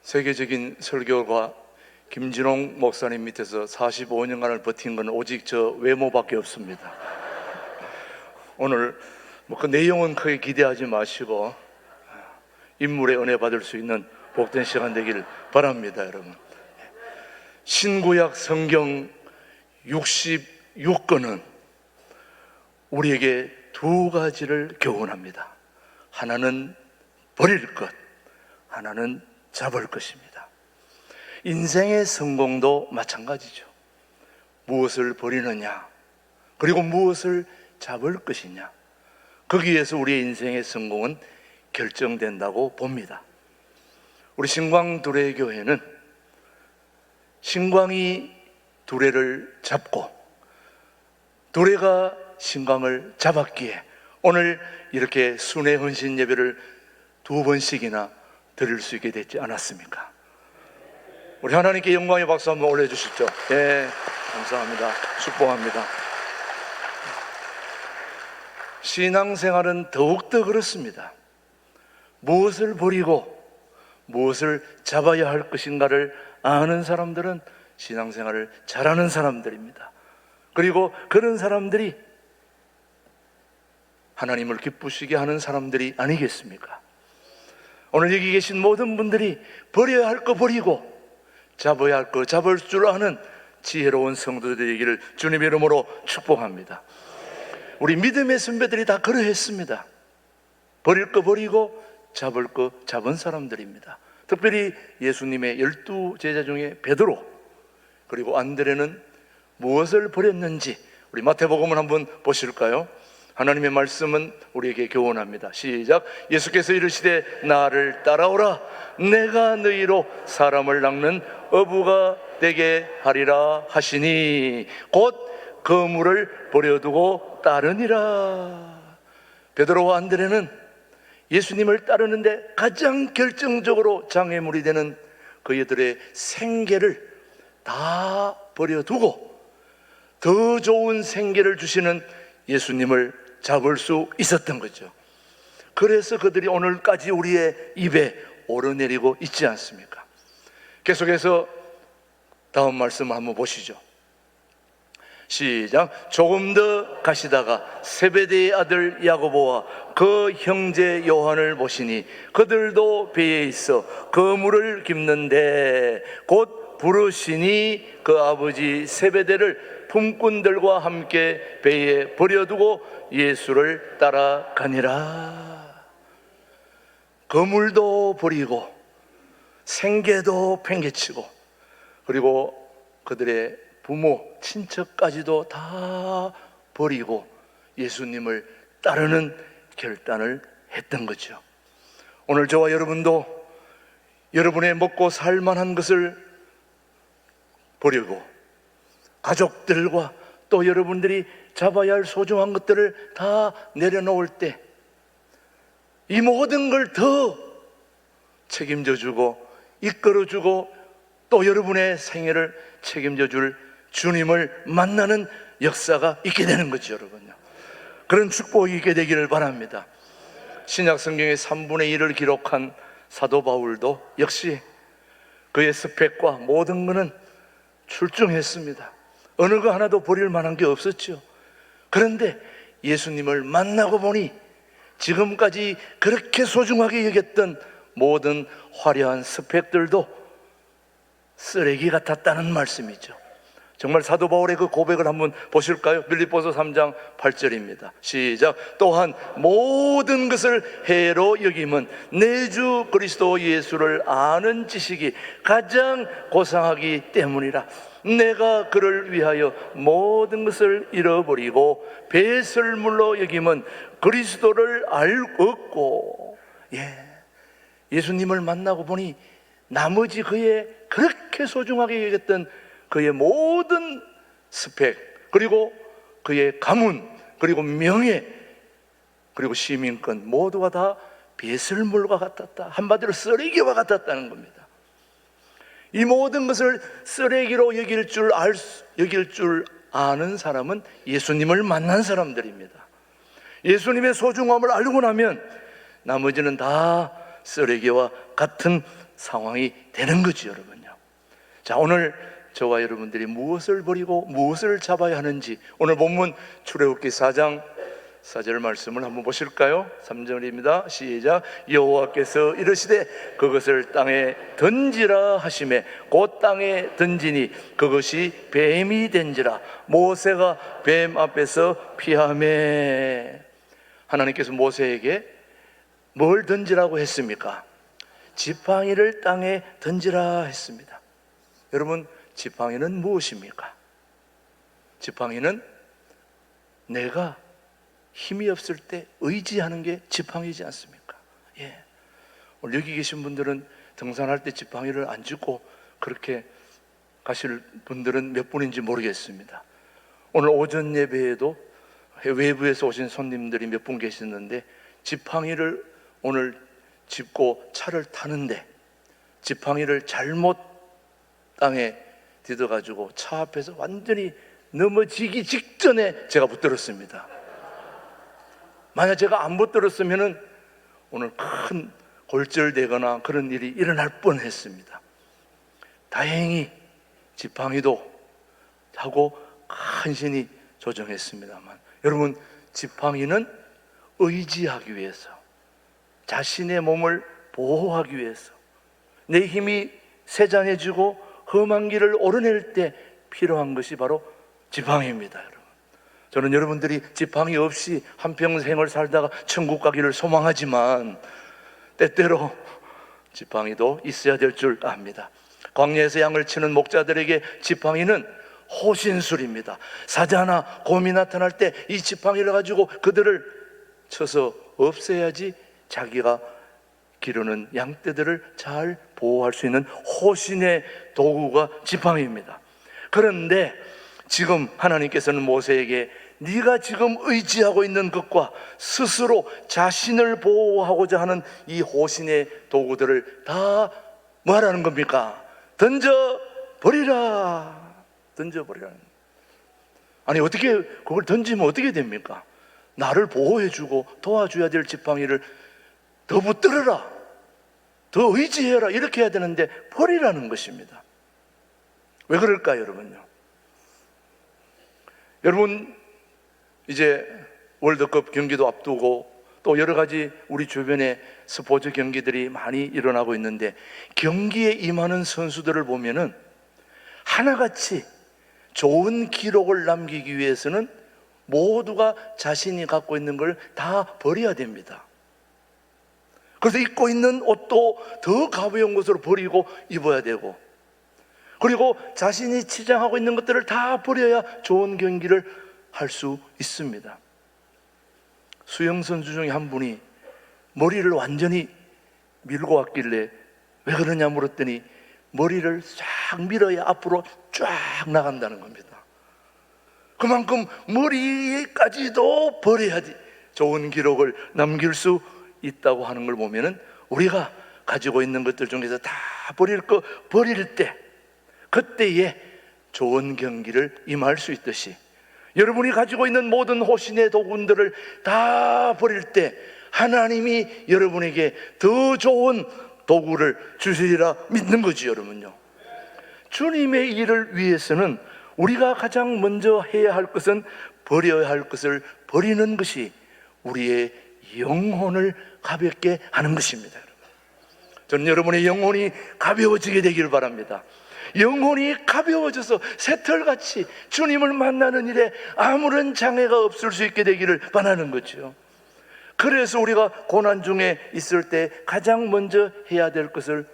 세계적인 설교가 김진홍 목사님 밑에서 45년간을 버틴 건 오직 저 외모밖에 없습니다. 오늘 그 내용은 크게 기대하지 마시고 인물의 은혜 받을 수 있는 복된 시간 되길 바랍니다. 여러분, 신구약 성경 66권은 우리에게 두 가지를 교훈합니다. 하나는 버릴 것, 하나는 잡을 것입니다. 인생의 성공도 마찬가지죠. 무엇을 버리느냐, 그리고 무엇을 잡을 것이냐, 거기에서 우리의 인생의 성공은 결정된다고 봅니다. 우리 신광두레교회는 신광이 두레를 잡고 두레가 신광을 잡았기에 오늘 이렇게 순회 헌신 예배를 2번씩이나 드릴 수 있게 됐지 않았습니까? 우리 하나님께 영광의 박수 한번 올려주시죠. 예, 감사합니다. 축복합니다. 신앙생활은 더욱더 그렇습니다. 무엇을 버리고 무엇을 잡아야 할 것인가를 아는 사람들은 신앙생활을 잘하는 사람들입니다. 그리고 그런 사람들이 하나님을 기쁘시게 하는 사람들이 아니겠습니까? 오늘 여기 계신 모든 분들이 버려야 할 거 버리고 잡아야 할 거 잡을 줄 아는 지혜로운 성도들이 되기를 주님의 이름으로 축복합니다. 우리 믿음의 선배들이 다 그러했습니다. 버릴 거 버리고 잡을 거 잡은 사람들입니다. 특별히 예수님의 12제자 중에 베드로 그리고 안드레는 무엇을 버렸는지 우리 마태복음을 한번 보실까요? 하나님의 말씀은 우리에게 교훈합니다. 시작. 예수께서 이르시되 나를 따라오라. 내가 너희로 사람을 낚는 어부가 되게 하리라 하시니 곧 그물을 버려두고 따르니라. 베드로와 안드레는 예수님을 따르는데 가장 결정적으로 장애물이 되는 그들의 생계를 다 버려두고 더 좋은 생계를 주시는 예수님을 잡을 수 있었던 거죠. 그래서 그들이 오늘까지 우리의 입에 오르내리고 있지 않습니까? 계속해서 다음 말씀을 한번 보시죠. 시작. 조금 더 가시다가 세베대의 아들 야고보와 그 형제 요한을 보시니 그들도 배에 있어 그물을 깁는데 곧 부르시니 그 아버지 세베대를 품꾼들과 함께 배에 버려두고 예수를 따라가니라. 그물도 버리고 생계도 팽개치고 그리고 그들의 부모, 친척까지도 다 버리고 예수님을 따르는 결단을 했던 거죠. 오늘 저와 여러분도 여러분의 먹고 살만한 것을 버리고 가족들과 또 여러분들이 잡아야 할 소중한 것들을 다 내려놓을 때 이 모든 걸 더 책임져 주고 이끌어 주고 또 여러분의 생애를 책임져 줄 주님을 만나는 역사가 있게 되는 거죠, 여러분요. 그런 축복이 있게 되기를 바랍니다. 신약 성경의 3분의 1을 기록한 사도 바울도 역시 그의 스펙과 모든 것은 출중했습니다. 어느 거 하나도 버릴 만한 게 없었죠. 그런데 예수님을 만나고 보니 지금까지 그렇게 소중하게 여겼던 모든 화려한 스펙들도 쓰레기 같았다는 말씀이죠. 정말 사도 바울의 그 고백을 한번 보실까요? 빌립보서 3장 8절입니다. 시작. 또한 모든 것을 해로 여김은 내 주 그리스도 예수를 아는 지식이 가장 고상하기 때문이라. 내가 그를 위하여 모든 것을 잃어버리고 배설물로 여김은 그리스도를 얻고. 예수님을 만나고 보니 나머지 그의 그렇게 소중하게 여겼던 그의 모든 스펙, 그리고 그의 가문, 그리고 명예, 그리고 시민권 모두가 다 배설물과 같았다. 한마디로 쓰레기와 같았다는 겁니다. 이 모든 것을 쓰레기로 여길 줄 아는 사람은 예수님을 만난 사람들입니다. 예수님의 소중함을 알고 나면 나머지는 다 쓰레기와 같은 상황이 되는 거죠, 여러분요. 자, 오늘 저와 여러분들이 무엇을 버리고 무엇을 잡아야 하는지, 오늘 본문 출애굽기 4장 4절 말씀을 한번 보실까요? 3절입니다. 시작. 여호와께서 이르시되 그것을 땅에 던지라 하시매 곧 땅에 던지니 그것이 뱀이 된지라. 모세가 뱀 앞에서 피하매. 하나님께서 모세에게 뭘 던지라고 했습니까? 지팡이를 땅에 던지라 했습니다. 여러분, 지팡이는 무엇입니까? 지팡이는 내가 힘이 없을 때 의지하는 게 지팡이지 않습니까? 예. 오늘 여기 계신 분들은 등산할 때 지팡이를 안 짚고 그렇게 가실 분들은 몇 분인지 모르겠습니다. 오늘 오전 예배에도 외부에서 오신 손님들이 몇 분 계셨는데 지팡이를 오늘 짚고 차를 타는데 지팡이를 잘못 땅에 디뎌가지고 차 앞에서 완전히 넘어지기 직전에 제가 붙들었습니다. 만약 제가 안 붙들었으면 오늘 큰 골절되거나 그런 일이 일어날 뻔했습니다. 다행히 지팡이도 하고 간신히 조정했습니다만, 여러분, 지팡이는 의지하기 위해서, 자신의 몸을 보호하기 위해서, 내 힘이 세잔해지고 험한 길을 오르낼 때 필요한 것이 바로 지팡이입니다. 여러분, 저는 여러분들이 지팡이 없이 한평생을 살다가 천국 가기를 소망하지만 때때로 지팡이도 있어야 될 줄 압니다. 광야에서 양을 치는 목자들에게 지팡이는 호신술입니다. 사자나 곰이 나타날 때 이 지팡이를 가지고 그들을 쳐서 없애야지 자기가 기르는 양떼들을 잘 보호할 수 있는 호신의 도구가 지팡이입니다. 그런데 지금 하나님께서는 모세에게 네가 지금 의지하고 있는 것과 스스로 자신을 보호하고자 하는 이 호신의 도구들을 다 뭐하라는 겁니까? 던져버리라. 던져버리라. 아니, 어떻게 그걸 던지면 어떻게 됩니까? 나를 보호해주고 도와줘야 될 지팡이를 더 붙들어라, 더 의지해라, 이렇게 해야 되는데 버리라는 것입니다. 왜 그럴까요, 여러분요? 여러분, 이제 월드컵 경기도 앞두고 또 여러 가지 우리 주변에 스포츠 경기들이 많이 일어나고 있는데, 경기에 임하는 선수들을 보면은 하나같이 좋은 기록을 남기기 위해서는 모두가 자신이 갖고 있는 걸 다 버려야 됩니다. 그래서 입고 있는 옷도 더 가벼운 것으로 버리고 입어야 되고, 그리고 자신이 치장하고 있는 것들을 다 버려야 좋은 경기를 할 수 있습니다. 수영선수 중에 한 분이 머리를 완전히 밀고 왔길래 왜 그러냐 물었더니 머리를 쫙 밀어야 앞으로 쫙 나간다는 겁니다. 그만큼 머리까지도 버려야지 좋은 기록을 남길 수 있다고 하는 걸 보면은, 우리가 가지고 있는 것들 중에서 다 버릴 거 버릴 때, 그때에 좋은 경기를 임할 수 있듯이, 여러분이 가지고 있는 모든 호신의 도구들을 다 버릴 때 하나님이 여러분에게 더 좋은 도구를 주시리라 믿는 거지, 여러분요. 주님의 일을 위해서는 우리가 가장 먼저 해야 할 것은 버려야 할 것을 버리는 것이 우리의 영혼을 가볍게 하는 것입니다. 저는 여러분의 영혼이 가벼워지게 되기를 바랍니다. 영혼이 가벼워져서 새털같이 주님을 만나는 일에 아무런 장애가 없을 수 있게 되기를 바라는 거죠. 그래서 우리가 고난 중에 있을 때 가장 먼저 해야 될 것을,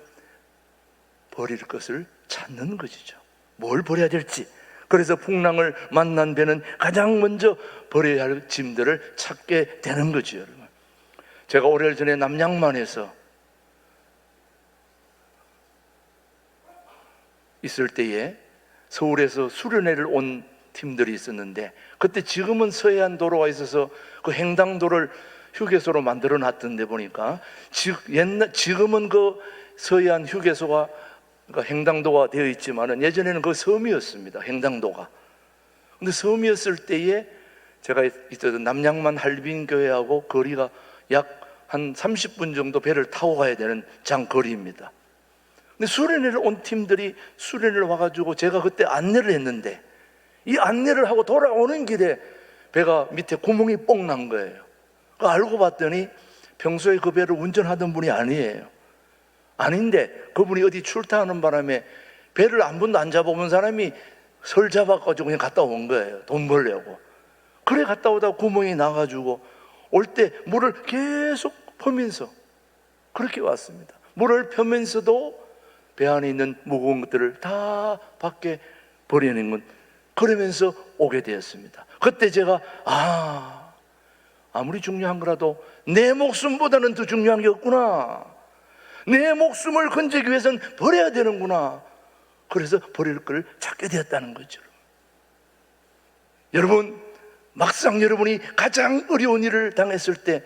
버릴 것을 찾는 것이죠. 뭘 버려야 될지. 그래서 풍랑을 만난 배는 가장 먼저 버려야 할 짐들을 찾게 되는 거죠, 여러분. 제가 오래전에 남양만에서 있을 때에 서울에서 수련회를 온 팀들이 있었는데, 그때 지금은 서해안 도로가 있어서 그 횡당도를 휴게소로 만들어 놨던데 보니까 지금은 그 서해안 휴게소가, 그러니까 횡당도가 되어 있지만은 예전에는 그 섬이었습니다. 횡당도가. 근데 섬이었을 때에 제가 있었던 남양만 할빈교회하고 거리가 약 한 30분 정도 배를 타고 가야 되는 장거리입니다. 근데 수련회를 온 팀들이 수련회를 와가지고 제가 그때 안내를 했는데, 이 안내를 하고 돌아오는 길에 배가 밑에 구멍이 뽕 난 거예요. 알고 봤더니 평소에 그 배를 운전하던 분이 아니에요. 아닌데 그분이 어디 출타하는 바람에 배를 한 번도 안 잡아본 사람이 설 잡아가지고 그냥 갔다 온 거예요. 돈 벌려고. 그래 갔다 오다 구멍이 나가지고 올 때 물을 계속 퍼면서 그렇게 왔습니다. 물을 펴면서도 배 안에 있는 무거운 것들을 다 밖에 버리는 건, 그러면서 오게 되었습니다. 그때 제가 아무리 중요한 거라도 내 목숨보다는 더 중요한 게 없구나. 내 목숨을 건지기 위해서는 버려야 되는구나. 그래서 버릴 걸 찾게 되었다는 거죠. 여러분, 막상 여러분이 가장 어려운 일을 당했을 때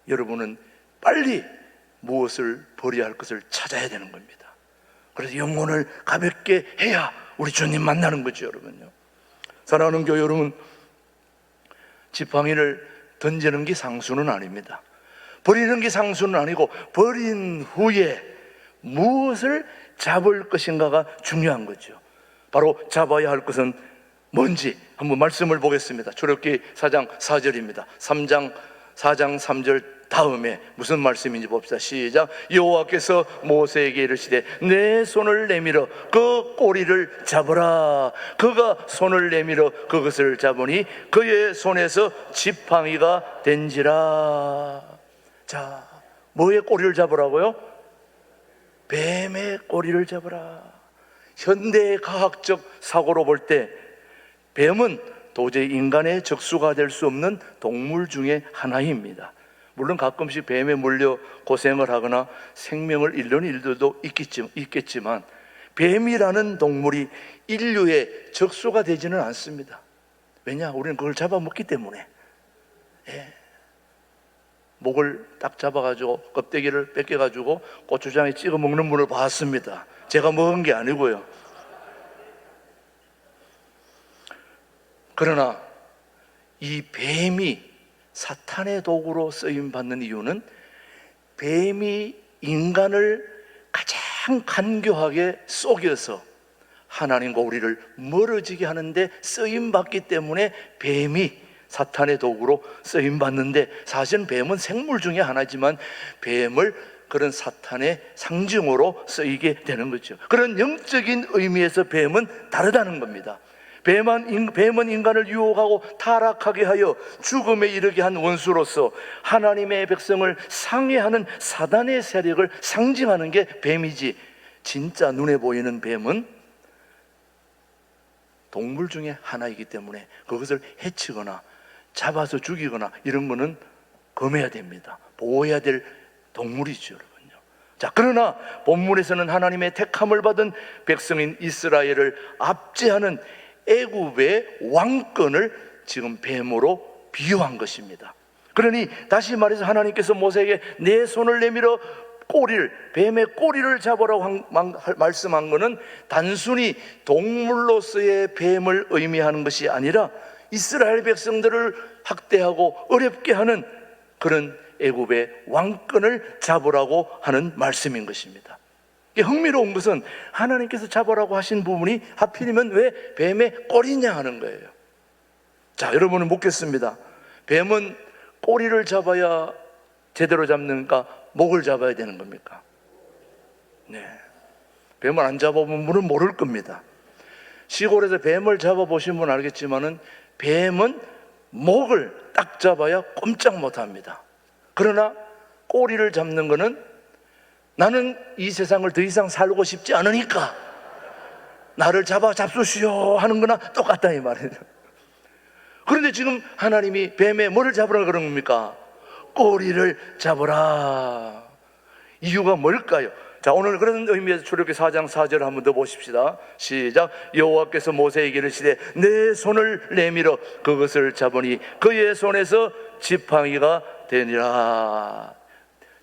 여러분은 빨리 무엇을 버려야 할 것을 찾아야 되는 겁니다. 그래서 영혼을 가볍게 해야 우리 주님 만나는 거죠, 여러분요. 사랑하는 교회 여러분, 지팡이를 던지는 게 상수는 아닙니다. 버리는 게 상수는 아니고 버린 후에 무엇을 잡을 것인가가 중요한 거죠. 바로 잡아야 할 것은 뭔지 한번 말씀을 보겠습니다. 출애굽기 4장 4절입니다. 4장 3절 다음에 무슨 말씀인지 봅시다. 시작. 여호와께서 모세에게 이르시되 내 손을 내밀어 그 꼬리를 잡으라. 그가 손을 내밀어 그것을 잡으니 그의 손에서 지팡이가 된지라. 자, 뭐의 꼬리를 잡으라고요? 뱀의 꼬리를 잡으라. 현대의 과학적 사고로 볼 때 뱀은 도저히 인간의 적수가 될 수 없는 동물 중에 하나입니다. 물론 가끔씩 뱀에 물려 고생을 하거나 생명을 잃는 일들도 있겠지만 뱀이라는 동물이 인류의 적수가 되지는 않습니다. 왜냐? 우리는 그걸 잡아먹기 때문에. 목을 딱 잡아가지고 껍데기를 뺏겨가지고 고추장에 찍어 먹는 분을 봤습니다. 제가 먹은 게 아니고요. 그러나 이 뱀이 사탄의 도구로 쓰임받는 이유는 뱀이 인간을 가장 간교하게 속여서 하나님과 우리를 멀어지게 하는데 쓰임받기 때문에 뱀이 사탄의 도구로 쓰임받는데, 사실은 뱀은 생물 중에 하나지만 뱀을 그런 사탄의 상징으로 쓰이게 되는 거죠. 그런 영적인 의미에서 뱀은 다르다는 겁니다. 뱀은 인간을 유혹하고 타락하게 하여 죽음에 이르게 한 원수로서 하나님의 백성을 상해하는 사단의 세력을 상징하는 게 뱀이지, 진짜 눈에 보이는 뱀은 동물 중에 하나이기 때문에 그것을 해치거나 잡아서 죽이거나 이런 거는 금해야 됩니다. 보호해야 될 동물이죠, 여러분요. 자, 그러나 본문에서는 하나님의 택함을 받은 백성인 이스라엘을 압제하는 애굽의 왕권을 지금 뱀으로 비유한 것입니다. 그러니 다시 말해서 하나님께서 모세에게 내 손을 내밀어 뱀의 꼬리를 잡으라고 말씀한 것은 단순히 동물로서의 뱀을 의미하는 것이 아니라 이스라엘 백성들을 학대하고 어렵게 하는 그런 애굽의 왕권을 잡으라고 하는 말씀인 것입니다. 흥미로운 것은 하나님께서 잡으라고 하신 부분이 하필이면 왜 뱀의 꼬리냐 하는 거예요. 자, 여러분은 묻겠습니다. 뱀은 꼬리를 잡아야 제대로 잡는가, 목을 잡아야 되는 겁니까? 네. 뱀을 안 잡아본 분은 모를 겁니다. 시골에서 뱀을 잡아보신 분은 알겠지만은 뱀은 목을 딱 잡아야 꼼짝 못합니다. 그러나 꼬리를 잡는 것은 나는 이 세상을 더 이상 살고 싶지 않으니까 나를 잡수시오 하는 거나 똑같다 이 말이에요. 그런데 지금 하나님이 뱀의 뭐를 잡으라 그런 겁니까? 꼬리를 잡으라. 이유가 뭘까요? 자, 오늘 그런 의미에서 출애굽기 4장 4절을 한번 더 보십시다. 시작. 여호와께서 모세에게 이르시되 내 손을 내밀어 그것을 잡으니 그의 손에서 지팡이가 되니라.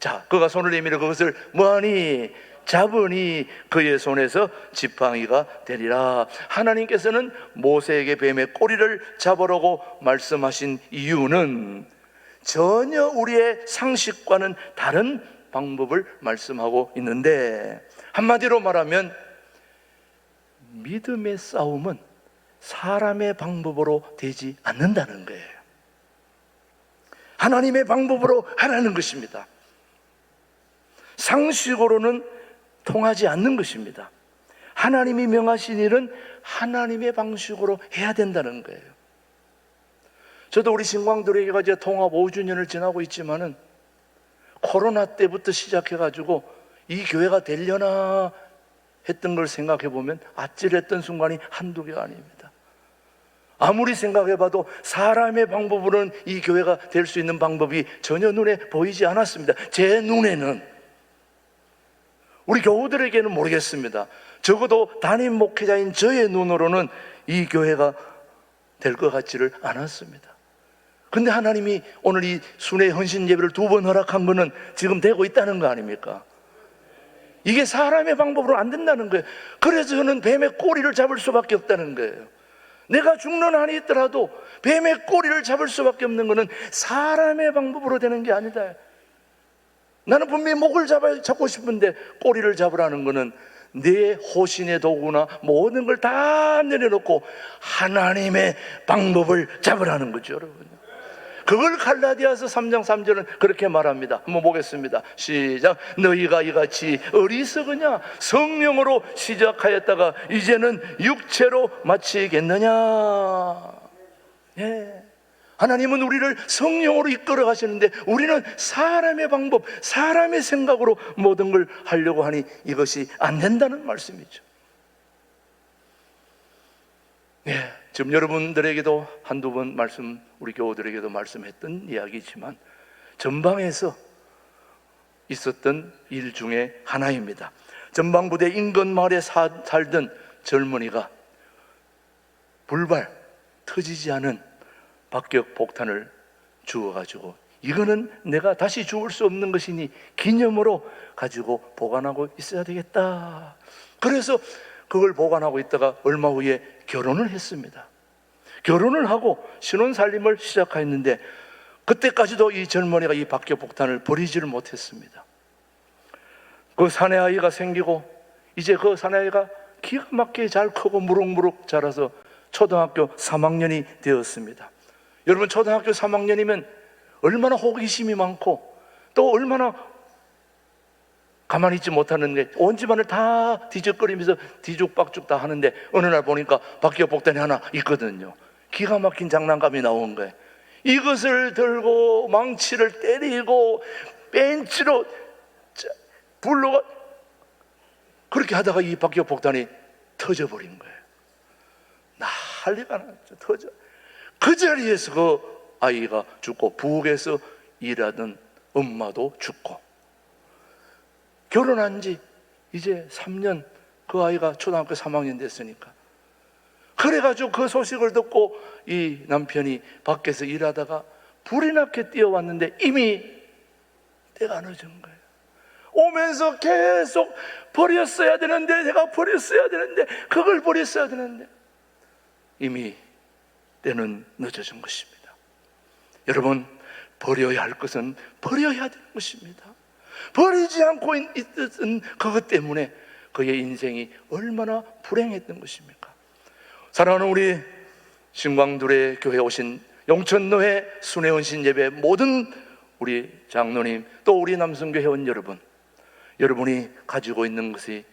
자, 그가 손을 내밀어 그것을 뭐하니? 잡으니 그의 손에서 지팡이가 되리라. 하나님께서는 모세에게 뱀의 꼬리를 잡으라고 말씀하신 이유는 전혀 우리의 상식과는 다른 방법을 말씀하고 있는데, 한마디로 말하면 믿음의 싸움은 사람의 방법으로 되지 않는다는 거예요. 하나님의 방법으로 하라는 것입니다. 상식으로는 통하지 않는 것입니다. 하나님이 명하신 일은 하나님의 방식으로 해야 된다는 거예요. 저도 우리 신광들에게가 이제 통합 5주년을 지나고 있지만은 코로나 때부터 시작해가지고 이 교회가 되려나 했던 걸 생각해 보면 아찔했던 순간이 한두 개가 아닙니다. 아무리 생각해봐도 사람의 방법으로는 이 교회가 될 수 있는 방법이 전혀 눈에 보이지 않았습니다. 제 눈에는, 우리 교우들에게는 모르겠습니다. 적어도 담임 목회자인 저의 눈으로는 이 교회가 될 것 같지를 않았습니다. 근데 하나님이 오늘 이 순회 헌신 예배를 2번 허락한 거는 지금 되고 있다는 거 아닙니까? 이게 사람의 방법으로 안 된다는 거예요. 그래서 저는 뱀의 꼬리를 잡을 수밖에 없다는 거예요. 내가 죽는 한이 있더라도 뱀의 꼬리를 잡을 수밖에 없는 것은 사람의 방법으로 되는 게 아니다. 나는 분명히 목을 잡고 싶은데 꼬리를 잡으라는 것은 내 호신의 도구나 모든 걸 다 내려놓고 하나님의 방법을 잡으라는 거죠, 여러분. 그걸 갈라디아서 3장 3절은 그렇게 말합니다. 한번 보겠습니다. 시작. 너희가 이같이 어리석으냐? 성령으로 시작하였다가 이제는 육체로 마치겠느냐? 예. 하나님은 우리를 성령으로 이끌어 가시는데 우리는 사람의 방법, 사람의 생각으로 모든 걸 하려고 하니 이것이 안 된다는 말씀이죠. 예. 지금 여러분들에게도 한두 번 우리 교우들에게도 말씀했던 이야기지만 전방에서 있었던 일 중에 하나입니다. 전방부대 인근마을에 살던 젊은이가 불발 터지지 않은 박격 폭탄을 주워가지고 이거는 내가 다시 주울 수 없는 것이니 기념으로 가지고 보관하고 있어야 되겠다. 그래서 그걸 보관하고 있다가 얼마 후에 결혼을 했습니다. 결혼을 하고 신혼살림을 시작했는데 그때까지도 이 젊은이가 이 박격폭탄을 버리지를 못했습니다. 그 사내아이가 생기고 이제 그 사내아이가 기가 막히게 잘 크고 무럭무럭 자라서 초등학교 3학년이 되었습니다. 여러분, 초등학교 3학년이면 얼마나 호기심이 많고 또 얼마나 가만히 있지 못하는 게 온 집안을 다 뒤적거리면서 뒤죽박죽 다 하는데 어느 날 보니까 박격폭탄이 하나 있거든요. 기가 막힌 장난감이 나온 거예요. 이것을 들고 망치를 때리고 벤치로 불러가 그렇게 하다가 이 박격폭탄이 터져버린 거예요. 난리가 났죠. 터져. 그 자리에서 그 아이가 죽고 부엌에서 일하던 엄마도 죽고 결혼한 지 이제 3년, 그 아이가 초등학교 3학년 됐으니까. 그래가지고 그 소식을 듣고 이 남편이 밖에서 일하다가 불이 나게 뛰어왔는데 이미 때가 늦은 거예요. 오면서 계속 버렸어야 되는데, 내가 버렸어야 되는데, 그걸 버렸어야 되는데 이미 때는 늦어진 것입니다. 여러분, 버려야 할 것은 버려야 되는 것입니다. 버리지 않고 있던 그것 때문에 그의 인생이 얼마나 불행했던 것입니까? 사랑하는 우리 신광두레 교회 오신 용천노회 순회헌신 예배 모든 우리 장로님, 또 우리 남성교 회원 여러분, 여러분이 가지고 있는 것이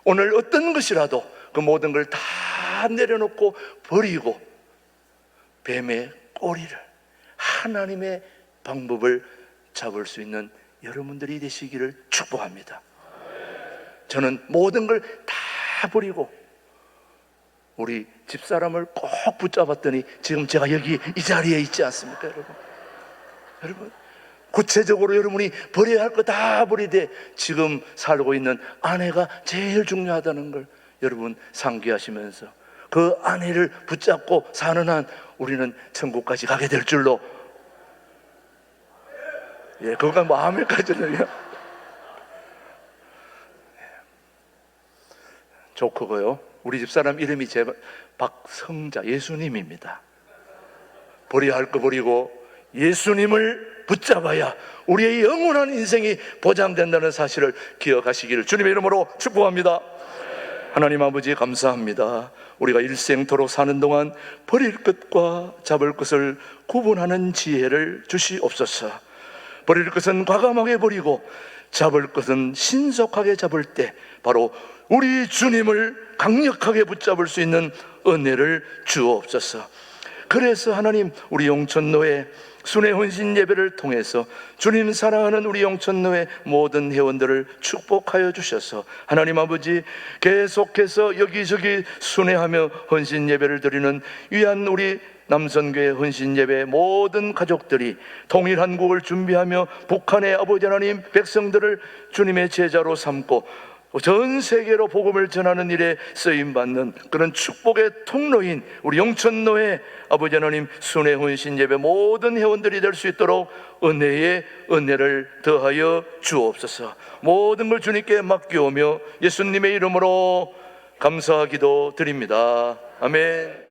오늘 어떤 것이라도 그 모든 걸 다 내려놓고 버리고 뱀의 꼬리를, 하나님의 방법을 잡을 수 있는 여러분들이 되시기를 축복합니다. 저는 모든 걸 다 버리고 우리 집사람을 꼭 붙잡았더니 지금 제가 여기 이 자리에 있지 않습니까, 여러분? 여러분, 구체적으로 여러분이 버려야 할 거 다 버리되 지금 살고 있는 아내가 제일 중요하다는 걸 여러분 상기하시면서 그 아내를 붙잡고 사는 한 우리는 천국까지 가게 될 줄로, 예, 그건 마음에까지는요. 좋고요. 우리 집사람 이름이 박성자, 예수님입니다. 버려야 할 거 버리고 예수님을 붙잡아야 우리의 영원한 인생이 보장된다는 사실을 기억하시기를 주님의 이름으로 축복합니다. 하나님 아버지 감사합니다. 우리가 일생토록 사는 동안 버릴 것과 잡을 것을 구분하는 지혜를 주시옵소서. 버릴 것은 과감하게 버리고 잡을 것은 신속하게 잡을 때 바로 우리 주님을 강력하게 붙잡을 수 있는 은혜를 주옵소서. 그래서 하나님, 우리 용천노회 순회 혼신 예배를 통해서 주님 사랑하는 우리 용천노회 모든 회원들을 축복하여 주셔서 하나님 아버지, 계속해서 여기저기 순회하며 혼신 예배를 드리는 귀한 우리 남선교회 혼신 예배 모든 가족들이 통일한국을 준비하며 북한의 아버지 하나님 백성들을 주님의 제자로 삼고 전 세계로 복음을 전하는 일에 쓰임받는 그런 축복의 통로인 우리 용천노회 아버지 하나님 순회 혼신 예배 모든 회원들이 될 수 있도록 은혜의 은혜를 더하여 주옵소서. 모든 걸 주님께 맡기오며 예수님의 이름으로 감사기도 드립니다. 아멘.